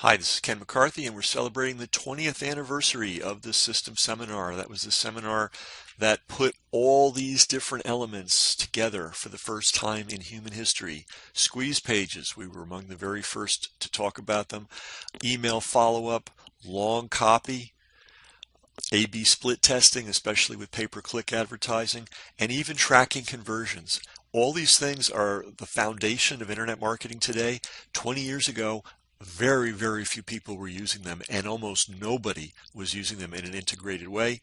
Hi, this is Ken McCarthy, and we're celebrating the 20th anniversary of the System Seminar. That was the seminar that put all these different elements together for the first time in human history. Squeeze pages, we were among the very first to talk about them. Email follow-up, long copy, A/B split testing, especially with pay-per-click advertising, and even tracking conversions. All these things are the foundation of internet marketing today. 20 years ago, very few people were using them, and almost nobody was using them in an integrated way.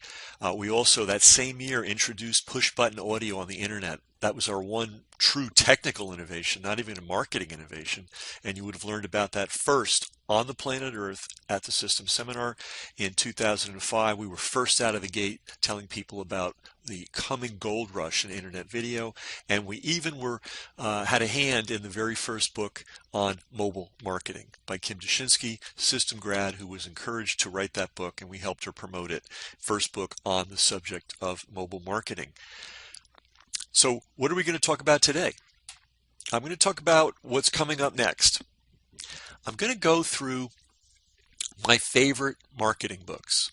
We also, that same year, introduced push-button audio on the internet. That was our one true technical innovation, not even a marketing innovation. And you would have learned about that first on the planet Earth at the System Seminar in 2005. We were first out of the gate telling people about the coming gold rush in internet video, and we even had a hand in the very first book on mobile marketing by Kim Dushinsky, system grad, who was encouraged to write that book, and we helped her promote it. First book on the subject of mobile marketing. So what are we going to talk about today? I'm going to talk about what's coming up next. I'm going to go through my favorite marketing books.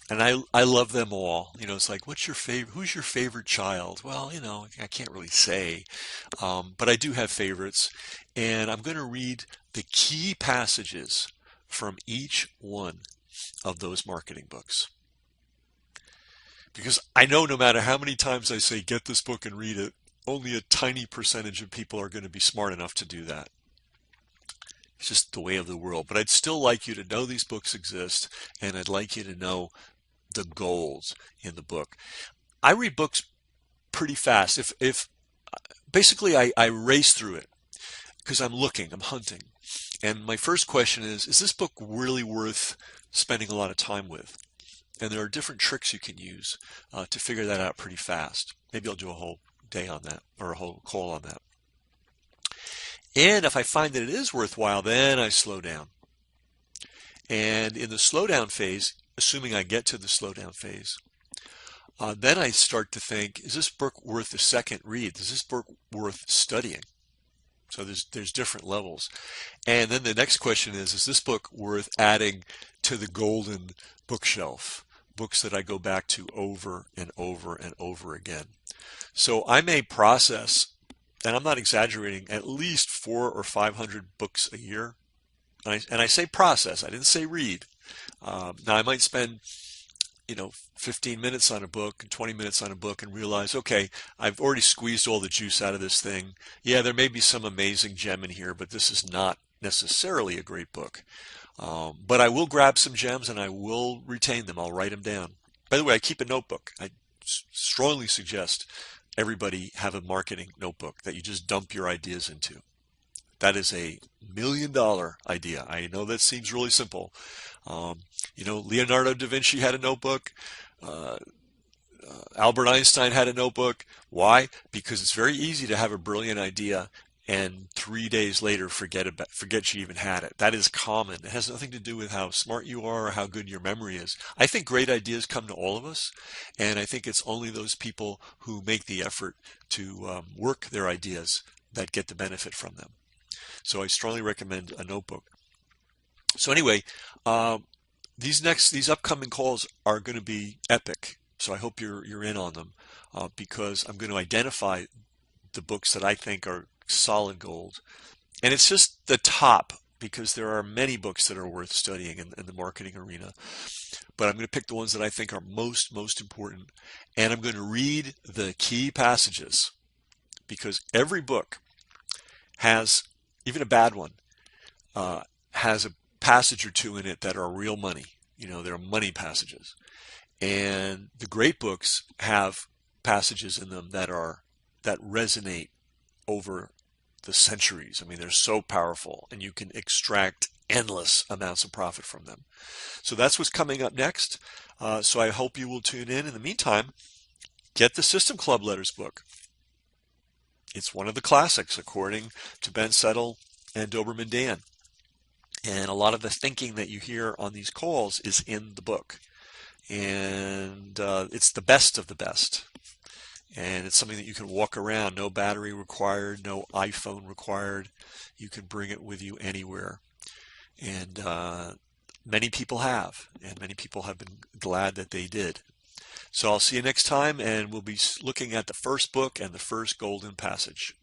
And I love them all. You know, it's like, what's your favorite? Who's your favorite child? Well, you know, I can't really say, but I do have favorites. And I'm going to read the key passages from each one of those marketing books. Because I know no matter how many times I say, get this book and read it, only a tiny percentage of people are going to be smart enough to do that. It's just the way of the world. But I'd still like you to know these books exist, and I'd like you to know the goals in the book. I read books pretty fast. If basically I race through it because I'm hunting. And my first question is this book really worth spending a lot of time with? And there are different tricks you can use to figure that out pretty fast. Maybe I'll do a whole day on that, or a whole call on that. And if I find that it is worthwhile, then I slow down. And in the slowdown phase, assuming I get to the slowdown phase, then I start to think, is this book worth a second read? Is this book worth studying? So there's different levels. And then the next question is this book worth adding to the golden bookshelf? Books that I go back to over and over and over again. So I may process, and I'm not exaggerating, at least 400 or 500 books a year. And I say process, I didn't say read. Now I might spend 15 minutes on a book and 20 minutes on a book and realize, okay, I've already squeezed all the juice out of this thing. Yeah, there may be some amazing gem in here, but this is not necessarily a great book. But I will grab some gems and I will retain them. I'll write them down. By the way, I keep a notebook. I strongly suggest everybody have a marketing notebook that you just dump your ideas into. That is a $1 million idea. I know that seems really simple. Leonardo da Vinci had a notebook. Albert Einstein had a notebook. Why? Because it's very easy to have a brilliant idea and 3 days later forget you even had it. That is common. It has nothing to do with how smart you are or how good your memory is. I think great ideas come to all of us, and I think it's only those people who make the effort to work their ideas that get the benefit from them. So I strongly recommend a notebook. So anyway, these upcoming calls are going to be epic. So I hope you're in on them because I'm going to identify the books that I think are solid gold. And it's just the top because there are many books that are worth studying in the marketing arena. But I'm going to pick the ones that I think are most important. And I'm going to read the key passages because every book has, even a bad one, has a passage or two in it that are real money. They're money passages. And the great books have passages in them that resonate over the centuries. I mean, they're so powerful and you can extract endless amounts of profit from them. So that's what's coming up next. So I hope you will tune in. In the meantime, get the System Club Letters book. It's one of the classics, according to Ben Settle and Doberman Dan. And a lot of the thinking that you hear on these calls is in the book. And it's the best of the best. And it's something that you can walk around. No battery required, no iPhone required. You can bring it with you anywhere. And many people have, and many people have been glad that they did. So I'll see you next time, and we'll be looking at the first book and the first golden passage.